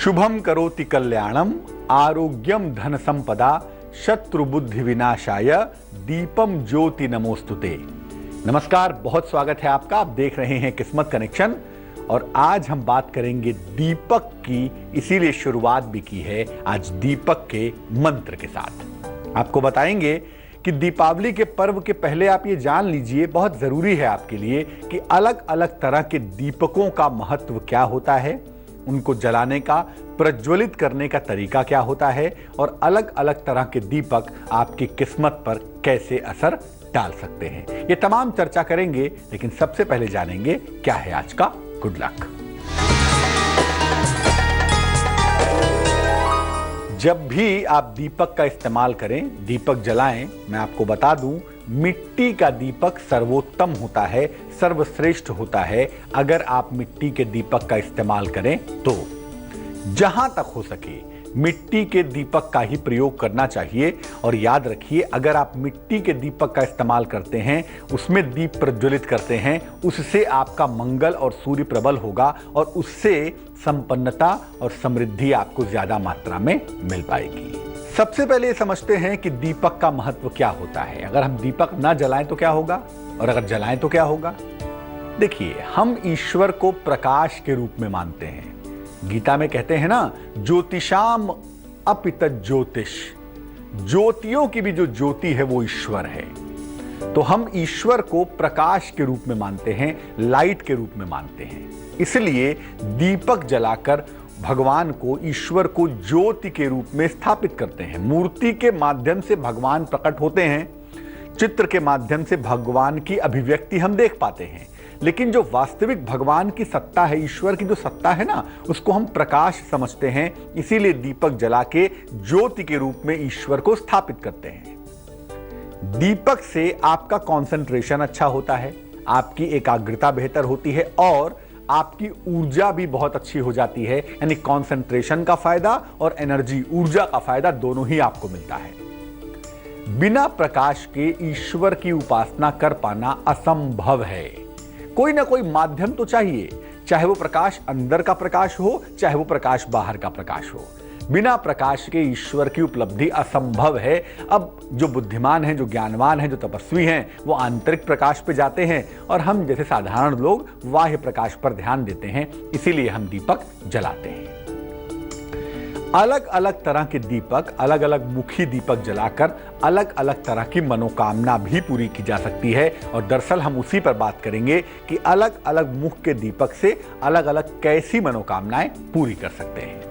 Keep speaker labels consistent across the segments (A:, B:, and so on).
A: शुभम करोति कल्याणम आरोग्यम धन संपदा शत्रु बुद्धि विनाशाय दीपम ज्योति नमोस्तुते। नमस्कार, बहुत स्वागत है आपका। आप देख रहे हैं किस्मत कनेक्शन और आज हम बात करेंगे दीपक की, इसीलिए शुरुआत भी की है आज दीपक के मंत्र के साथ। आपको बताएंगे कि दीपावली के पर्व के पहले आप ये जान लीजिए, बहुत जरूरी है आपके लिए कि अलग अलग तरह के दीपकों का महत्व क्या होता है, उनको जलाने का, प्रज्वलित करने का तरीका क्या होता है और अलग अलग तरह के दीपक आपकी किस्मत पर कैसे असर डाल सकते हैं। ये तमाम चर्चा करेंगे, लेकिन सबसे पहले जानेंगे क्या है आज का गुड लक। जब भी आप दीपक का इस्तेमाल करें, दीपक जलाएं, मैं आपको बता दूं, मिट्टी का दीपक सर्वोत्तम होता है, सर्वश्रेष्ठ होता है। अगर आप मिट्टी के दीपक का इस्तेमाल करें तो जहां तक हो सके मिट्टी के दीपक का ही प्रयोग करना चाहिए। और याद रखिए, अगर आप मिट्टी के दीपक का इस्तेमाल करते हैं, उसमें दीप प्रज्वलित करते हैं, उससे आपका मंगल और सूर्य प्रबल होगा और उससे संपन्नता और समृद्धि आपको ज्यादा मात्रा में मिल पाएगी। सबसे पहले ये समझते हैं कि दीपक का महत्व क्या होता है। अगर हम दीपक ना जलाएं तो क्या होगा और अगर जलाएं तो क्या होगा। देखिए, हम ईश्वर को प्रकाश के रूप में मानते हैं। गीता में कहते हैं ना, ज्योतिषाम अपित ज्योतिष, ज्योतियों की भी जो ज्योति है वो ईश्वर है। तो हम ईश्वर को प्रकाश के रूप में मानते हैं, लाइट के रूप में मानते हैं। इसलिए दीपक जलाकर भगवान को, ईश्वर को ज्योति के रूप में स्थापित करते हैं। मूर्ति के माध्यम से भगवान प्रकट होते हैं, चित्र के माध्यम से भगवान की अभिव्यक्ति हम देख पाते हैं, लेकिन जो वास्तविक भगवान की सत्ता है, ईश्वर की जो सत्ता है ना, उसको हम प्रकाश समझते हैं। इसीलिए दीपक जला के ज्योति के रूप में ईश्वर को स्थापित करते हैं। दीपक से आपका कंसंट्रेशन अच्छा होता है, आपकी एकाग्रता बेहतर होती है और आपकी ऊर्जा भी बहुत अच्छी हो जाती है। यानी कंसंट्रेशन का फायदा और एनर्जी, ऊर्जा का फायदा दोनों ही आपको मिलता है। बिना प्रकाश के ईश्वर की उपासना कर पाना असंभव है। कोई ना कोई माध्यम तो चाहिए, चाहे वो प्रकाश अंदर का प्रकाश हो, चाहे वो प्रकाश बाहर का प्रकाश हो। बिना प्रकाश के ईश्वर की उपलब्धि असंभव है। अब जो बुद्धिमान हैं, जो ज्ञानवान हैं, जो तपस्वी हैं, वो आंतरिक प्रकाश पे जाते हैं और हम जैसे साधारण लोग बाह्य प्रकाश पर ध्यान देते हैं। इसीलिए हम दीपक जलाते हैं। अलग अलग तरह के दीपक, अलग अलग मुखी दीपक जलाकर अलग अलग तरह की मनोकामना भी पूरी की जा सकती है। और दरअसल हम उसी पर बात करेंगे कि अलग अलग मुख के दीपक से अलग अलग कैसी मनोकामनाएं पूरी कर सकते हैं।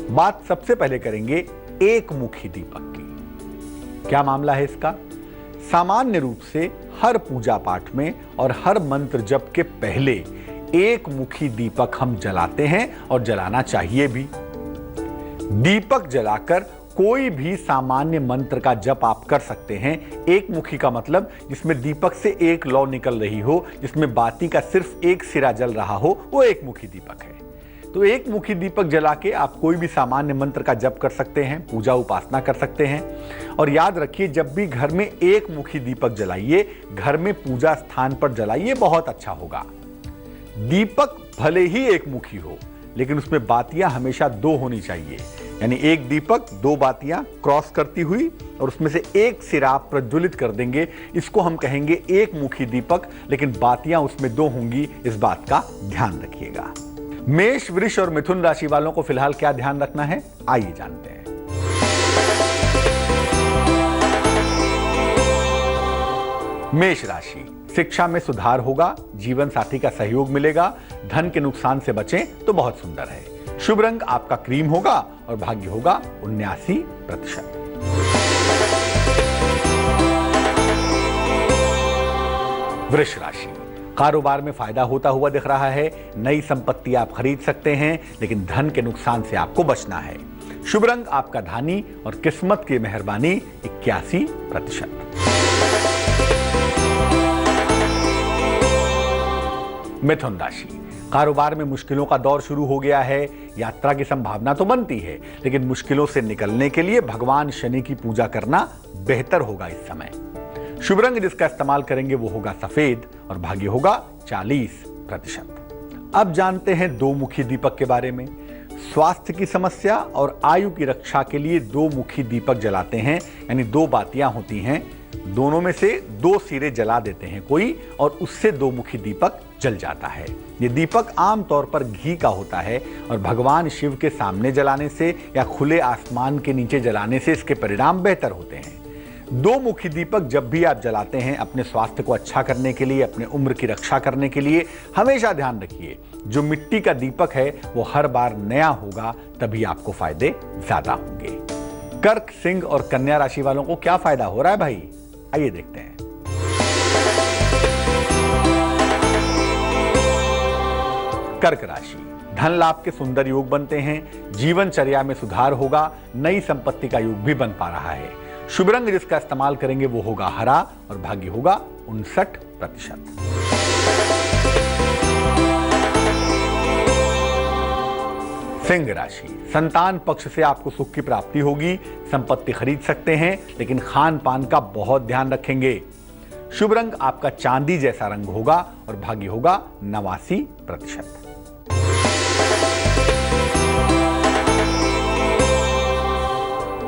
A: बात सबसे पहले करेंगे एक मुखी दीपक की। क्या मामला है इसका? सामान्य रूप से हर पूजा पाठ में और हर मंत्र जप के पहले एक मुखी दीपक हम जलाते हैं और जलाना चाहिए भी। दीपक जलाकर कोई भी सामान्य मंत्र का जप आप कर सकते हैं। एक मुखी का मतलब जिसमें दीपक से एक लौ निकल रही हो, जिसमें बाती का सिर्फ एक सिरा जल रहा हो, वो एक मुखी दीपक है। तो एक मुखी दीपक जला के आप कोई भी सामान्य मंत्र का जप कर सकते हैं, पूजा उपासना कर सकते हैं। और याद रखिए, जब भी घर में एक मुखी दीपक जलाइए, घर में पूजा स्थान पर जलाइए, बहुत अच्छा होगा। दीपक भले ही एक मुखी हो, लेकिन उसमें बातियां हमेशा दो होनी चाहिए। यानी एक दीपक, दो बातियां क्रॉस करती हुई और उसमें से एक सिरा प्रज्वलित कर देंगे। इसको हम कहेंगे एक मुखी दीपक, लेकिन बातियां उसमें दो होंगी। इस बात का ध्यान रखिएगा। मेष, वृष और मिथुन राशि वालों को फिलहाल क्या ध्यान रखना है, आइए जानते हैं। मेष राशि, शिक्षा में सुधार होगा, जीवन साथी का सहयोग मिलेगा, धन के नुकसान से बचें तो बहुत सुंदर है। शुभ रंग आपका क्रीम होगा और भाग्य होगा 79%। वृष राशि, कारोबार में फायदा होता हुआ दिख रहा है। नई संपत्ति आप खरीद सकते हैं, लेकिन धन के नुकसान से आपको बचना है। शुभ रंग आपका धानी और किस्मत की मेहरबानी 81%। मिथुन राशि, कारोबार में मुश्किलों का दौर शुरू हो गया है। यात्रा की संभावना तो बनती है, लेकिन मुश्किलों से निकलने के लिए भगवान शनि की पूजा करना बेहतर होगा इस समय। शुभ रंग जिसका इस्तेमाल करेंगे वो होगा सफेद और भाग्य होगा 40%। अब जानते हैं दो मुखी दीपक के बारे में। स्वास्थ्य की समस्या और आयु की रक्षा के लिए दो मुखी दीपक जलाते हैं, यानी दो बातियां होती हैं, दोनों में से दो सिरे जला देते हैं कोई और उससे दो मुखी दीपक जल जाता है। ये दीपक आमतौर पर घी का होता है और भगवान शिव के सामने जलाने से या खुले आसमान के नीचे जलाने से इसके परिणाम बेहतर होते हैं। दो मुखी दीपक जब भी आप जलाते हैं अपने स्वास्थ्य को अच्छा करने के लिए, अपने उम्र की रक्षा करने के लिए, हमेशा ध्यान रखिए जो मिट्टी का दीपक है वो हर बार नया होगा, तभी आपको फायदे ज्यादा होंगे। कर्क, सिंह और कन्या राशि वालों को क्या फायदा हो रहा है भाई, आइए देखते हैं। कर्क राशि, धन लाभ के सुंदर योग बनते हैं, जीवनचर्या में सुधार होगा, नई संपत्ति का योग भी बन पा रहा है। शुभ रंग जिसका इस्तेमाल करेंगे वो होगा हरा और भाग्य होगा 59%। सिंह राशि, संतान पक्ष से आपको सुख की प्राप्ति होगी, संपत्ति खरीद सकते हैं, लेकिन खान पान का बहुत ध्यान रखेंगे। शुभ रंग आपका चांदी जैसा रंग होगा और भाग्य होगा 89%।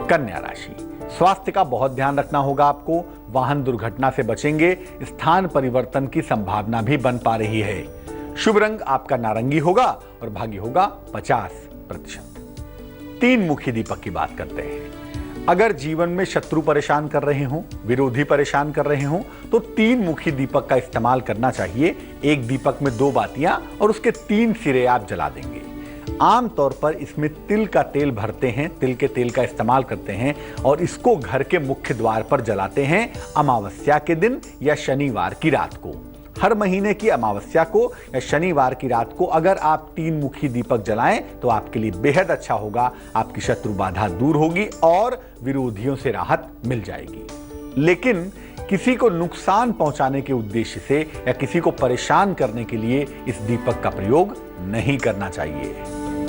A: कन्या राशि, स्वास्थ्य का बहुत ध्यान रखना होगा आपको, वाहन दुर्घटना से बचेंगे, स्थान परिवर्तन की संभावना भी बन पा रही है। शुभ रंग आपका नारंगी होगा और भाग्य होगा 50%। तीन मुखी दीपक की बात करते हैं। अगर जीवन में शत्रु परेशान कर रहे हों, विरोधी परेशान कर रहे हों, तो तीन मुखी दीपक का इस्तेमाल करना चाहिए। एक दीपक में दो बातियां और उसके 3 सिरे आप जला देंगे। आमतौर पर इसमें तिल का तेल भरते हैं, तिल के तेल का इस्तेमाल करते हैं और इसको घर के मुख्य द्वार पर जलाते हैं अमावस्या के दिन या शनिवार की रात को। हर महीने की अमावस्या को या शनिवार की रात को अगर आप 3 मुखी दीपक जलाएं तो आपके लिए बेहद अच्छा होगा, आपकी शत्रु बाधा दूर होगी और विरोधियों से राहत मिल जाएगी। लेकिन किसी को नुकसान पहुंचाने के उद्देश्य से या किसी को परेशान करने के लिए इस दीपक का प्रयोग नहीं करना चाहिए।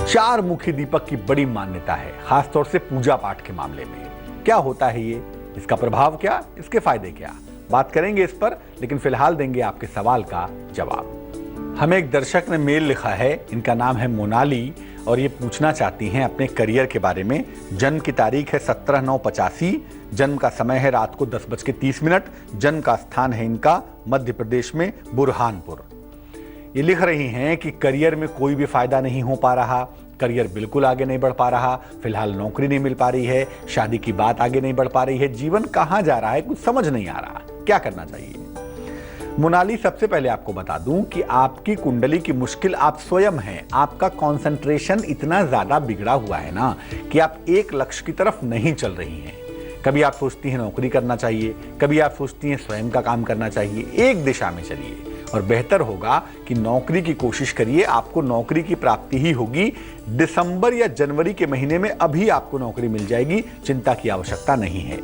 A: 4 मुखी दीपक की बड़ी मान्यता है, खासतौर से पूजा पाठ के मामले में। क्या होता है ये, इसका प्रभाव क्या, इसके फायदे क्या, बात करेंगे इस पर, लेकिन फिलहाल देंगे आपके सवाल का जवाब। हमें एक दर्शक ने मेल लिखा है, इनका नाम है मोनाली और ये पूछना चाहती हैं अपने करियर के बारे में। जन्म की तारीख है 17/9/85, जन्म का समय है रात को 10:30, जन्म का स्थान है इनका मध्य प्रदेश में बुरहानपुर। ये लिख रही हैं कि करियर में कोई भी फायदा नहीं हो पा रहा, करियर बिल्कुल आगे नहीं बढ़ पा रहा, फिलहाल नौकरी नहीं मिल पा रही है, शादी की बात आगे नहीं बढ़ पा रही है, जीवन कहाँ जा रहा है कुछ समझ नहीं आ रहा, क्या करना चाहिए। मोनाली, सबसे पहले आपको बता दूं कि आपकी कुंडली की मुश्किल आप स्वयं हैं। आपका कंसंट्रेशन इतना ज्यादा बिगड़ा हुआ है ना कि आप एक लक्ष्य की तरफ नहीं चल रही हैं। कभी आप सोचती हैं नौकरी करना चाहिए, कभी आप सोचती हैं स्वयं का काम करना चाहिए। एक दिशा में चलिए और बेहतर होगा कि नौकरी की कोशिश करिए, आपको नौकरी की प्राप्ति ही होगी। दिसंबर या जनवरी के महीने में अभी आपको नौकरी मिल जाएगी, चिंता की आवश्यकता नहीं है।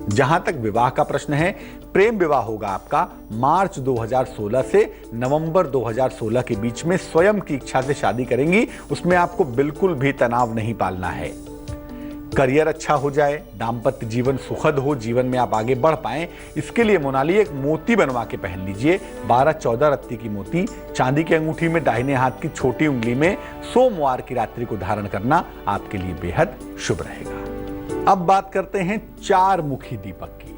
A: जहां तक विवाह का प्रश्न है, प्रेम विवाह होगा आपका मार्च 2016 से नवंबर 2016 के बीच में। स्वयं की इच्छा से शादी करेंगी, उसमें आपको बिल्कुल भी तनाव नहीं पालना है। करियर अच्छा हो जाए, दाम्पत्य जीवन सुखद हो, जीवन में आप आगे बढ़ पाएं, इसके लिए मोनाली एक मोती बनवा के पहन लीजिए। 12-14 रत्ती की मोती चांदी की अंगूठी में दाहिने हाथ की छोटी उंगली में सोमवार की रात्रि को धारण करना आपके लिए बेहद शुभ रहेगा। अब बात करते हैं 4 मुखी दीपक की।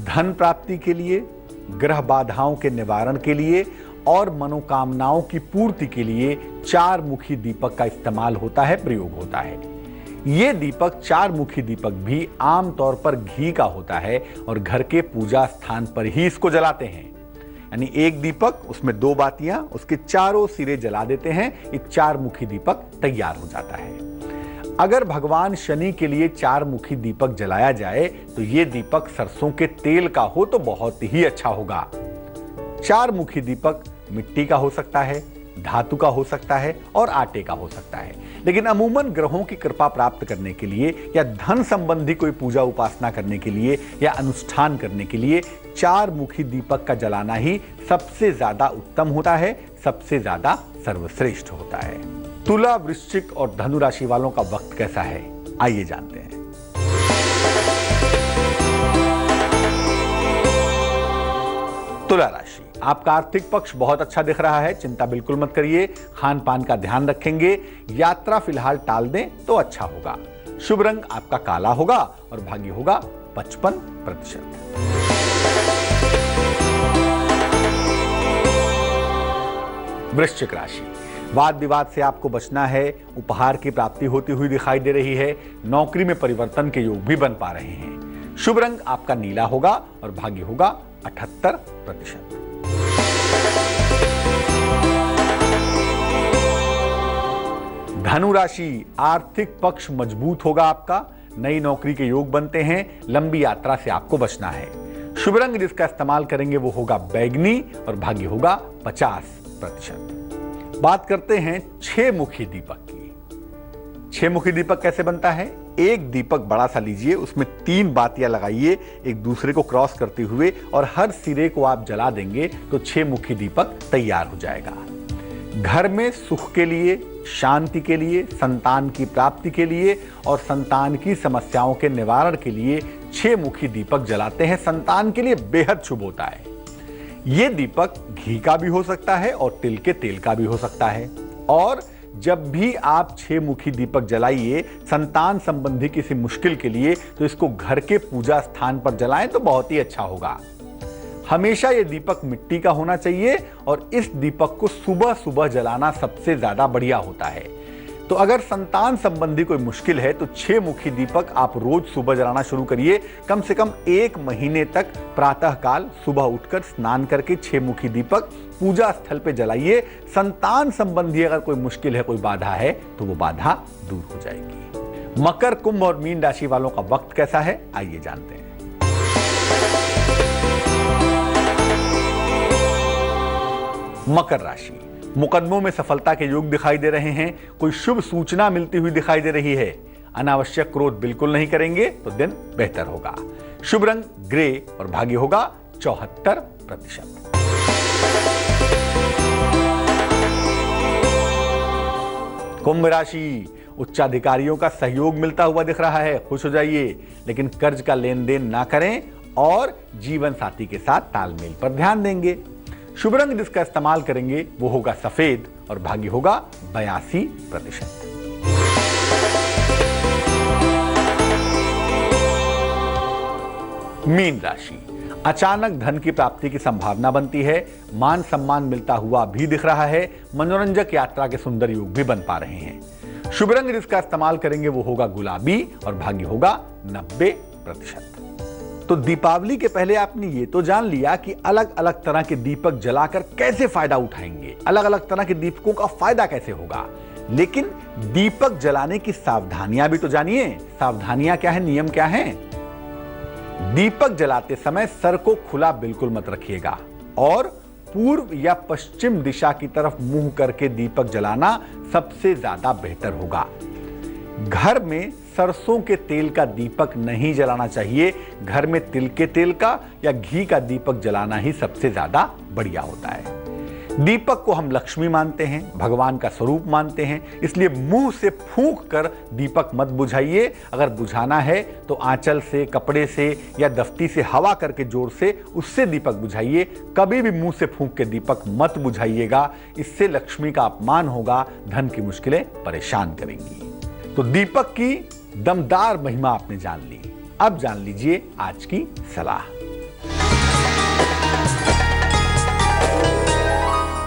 A: धन प्राप्ति के लिए, ग्रह बाधाओं के निवारण के लिए और मनोकामनाओं की पूर्ति के लिए 4 मुखी दीपक का इस्तेमाल होता है, प्रयोग होता है। ये दीपक 4 मुखी दीपक भी आमतौर पर घी का होता है और घर के पूजा स्थान पर ही इसको जलाते हैं। यानी एक दीपक, उसमें 2 बातियां, उसके चारों सिरे जला देते हैं, ये 4 मुखी दीपक तैयार हो जाता है। अगर भगवान शनि के लिए 4 मुखी दीपक जलाया जाए तो ये दीपक सरसों के तेल का हो तो बहुत ही अच्छा होगा। 4 मुखी दीपक मिट्टी का हो सकता है, धातु का हो सकता है और आटे का हो सकता है, लेकिन अमूमन ग्रहों की कृपा प्राप्त करने के लिए या धन संबंधी कोई पूजा उपासना करने के लिए या अनुष्ठान करने के लिए 4 मुखी दीपक का जलाना ही सबसे ज्यादा उत्तम होता है, सबसे ज्यादा सर्वश्रेष्ठ होता है। तुला, वृश्चिक और धनु राशि वालों का वक्त कैसा है, आइए जानते हैं। तुला राशि, आपका आर्थिक पक्ष बहुत अच्छा दिख रहा है, चिंता बिल्कुल मत करिए। खान पान का ध्यान रखेंगे। यात्रा फिलहाल टाल दें तो अच्छा होगा। शुभ रंग आपका काला होगा और भाग्य होगा 55%। वृश्चिक राशि, वाद विवाद से आपको बचना है। उपहार की प्राप्ति होती हुई दिखाई दे रही है। नौकरी में परिवर्तन के योग भी बन पा रहे हैं। शुभ रंग आपका नीला होगा और भाग्य होगा 78%। धनु राशि, आर्थिक पक्ष मजबूत होगा आपका। नई नौकरी के योग बनते हैं। लंबी यात्रा से आपको बचना है। शुभ रंग जिसका इस्तेमाल करेंगे वो होगा बैगनी और भाग्य होगा 50%। बात करते हैं 6 मुखी दीपक की। 6 मुखी दीपक कैसे बनता है? एक दीपक बड़ा सा लीजिए, उसमें 3 बातियां लगाइए एक दूसरे को क्रॉस करते हुए, और हर सिरे को आप जला देंगे तो 6 मुखी दीपक तैयार हो जाएगा। घर में सुख के लिए, शांति के लिए, संतान की प्राप्ति के लिए और संतान की समस्याओं के निवारण के लिए 6 मुखी दीपक जलाते हैं। संतान के लिए बेहद शुभ होता है। ये दीपक घी का भी हो सकता है और तिल के तेल का भी हो सकता है। और जब भी आप 6 मुखी दीपक जलाइए संतान संबंधी किसी मुश्किल के लिए, तो इसको घर के पूजा स्थान पर जलाएं तो बहुत ही अच्छा होगा। हमेशा ये दीपक मिट्टी का होना चाहिए और इस दीपक को सुबह सुबह जलाना सबसे ज्यादा बढ़िया होता है। तो अगर संतान संबंधी कोई मुश्किल है तो 6 मुखी दीपक आप रोज सुबह जलाना शुरू करिए। कम से कम 1 महीने तक प्रातः काल सुबह उठकर स्नान करके 6 मुखी दीपक पूजा स्थल पे जलाइए। संतान संबंधी अगर कोई मुश्किल है, कोई बाधा है, तो वो बाधा दूर हो जाएगी। मकर, कुंभ और मीन राशि वालों का वक्त कैसा है, आइए जानते हैं। मकर राशि, मुकदमों में सफलता के योग दिखाई दे रहे हैं। कोई शुभ सूचना मिलती हुई दिखाई दे रही है। अनावश्यक क्रोध बिल्कुल नहीं करेंगे तो दिन बेहतर होगा। शुभ रंग ग्रे और भाग्य होगा 74%। कुंभ राशि, उच्चाधिकारियों का सहयोग मिलता हुआ दिख रहा है, खुश हो जाइए। लेकिन कर्ज का लेन देन ना करें और जीवन साथी के साथ तालमेल पर ध्यान देंगे। शुभ रंग जिसका इस्तेमाल करेंगे वो होगा सफेद और भाग्य होगा 82%। मीन राशि, अचानक धन की प्राप्ति की संभावना बनती है। मान सम्मान मिलता हुआ भी दिख रहा है। मनोरंजक यात्रा के सुंदर योग भी बन पा रहे हैं। शुभ रंग जिसका इस्तेमाल करेंगे वो होगा गुलाबी और भाग्य होगा 90%। तो दीपावली के पहले आपने ये तो जान लिया कि अलग अलग तरह के दीपक जलाकर कैसे फायदा उठाएंगे, अलग अलग तरह के दीपकों का फायदा कैसे होगा। लेकिन दीपक जलाने की सावधानियां भी तो जानिए। सावधानियां क्या है, नियम क्या है? दीपक जलाते समय सर को खुला बिल्कुल मत रखिएगा और पूर्व या पश्चिम दिशा की तरफ मुंह करके दीपक जलाना सबसे ज्यादा बेहतर होगा। घर में सरसों के तेल का दीपक नहीं जलाना चाहिए। घर में तिल के तेल का या घी का दीपक जलाना ही सबसे ज्यादा बढ़िया होता है। दीपक को हम लक्ष्मी मानते हैं, भगवान का स्वरूप मानते हैं, इसलिए मुंह से फूंक कर दीपक मत बुझाइए। अगर बुझाना है तो आंचल से, कपड़े से या दफ्ती से हवा करके जोर से उससे दीपक बुझाइए। कभी भी मुंह से फूंक के दीपक मत बुझाइएगा, इससे लक्ष्मी का अपमान होगा, धन की मुश्किलें परेशान करेंगी। तो दीपक की दमदार महिमा आपने जान ली। अब जान लीजिए आज की सलाह।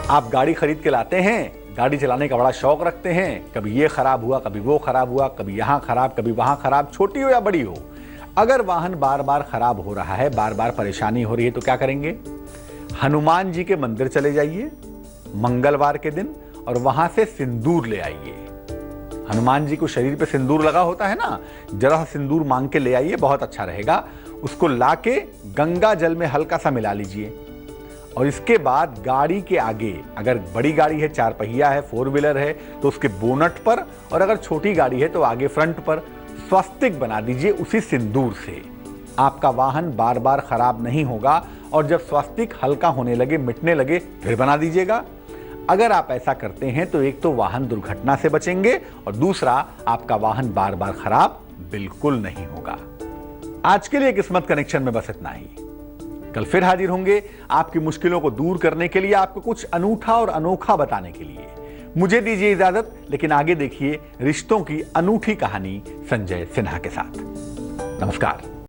A: आप गाड़ी खरीद के लाते हैं, गाड़ी चलाने का बड़ा शौक रखते हैं। कभी ये खराब हुआ, कभी वो खराब हुआ, कभी यहां खराब, कभी वहां खराब, छोटी हो या बड़ी हो। अगर वाहन बार बार खराब हो रहा है, बार बार परेशानी हो रही है, तो क्या करेंगे? हनुमान जी के मंदिर चले जाइए मंगलवार के दिन और वहां से सिंदूर ले आइए। हनुमान जी को शरीर पे सिंदूर लगा होता है ना, जरा सिंदूर मांग के ले आइए, बहुत अच्छा रहेगा। उसको लाके गंगा जल में हल्का सा मिला लीजिए और इसके बाद गाड़ी के आगे, अगर बड़ी गाड़ी है, 4 पहिया है, 4 व्हीलर है, तो उसके बोनट पर, और अगर छोटी गाड़ी है तो आगे फ्रंट पर स्वस्तिक बना दीजिए उसी सिंदूर से। आपका वाहन बार बार खराब नहीं होगा और जब स्वस्तिक हल्का होने लगे, मिटने लगे, फिर बना दीजिएगा। अगर आप ऐसा करते हैं तो एक तो वाहन दुर्घटना से बचेंगे और दूसरा आपका वाहन बार बार खराब बिल्कुल नहीं होगा। आज के लिए किस्मत कनेक्शन में बस इतना ही। कल फिर हाजिर होंगे आपकी मुश्किलों को दूर करने के लिए, आपको कुछ अनूठा और अनोखा बताने के लिए। मुझे दीजिए इजाजत, लेकिन आगे देखिए रिश्तों की अनूठी कहानी संजय सिन्हा के साथ। नमस्कार।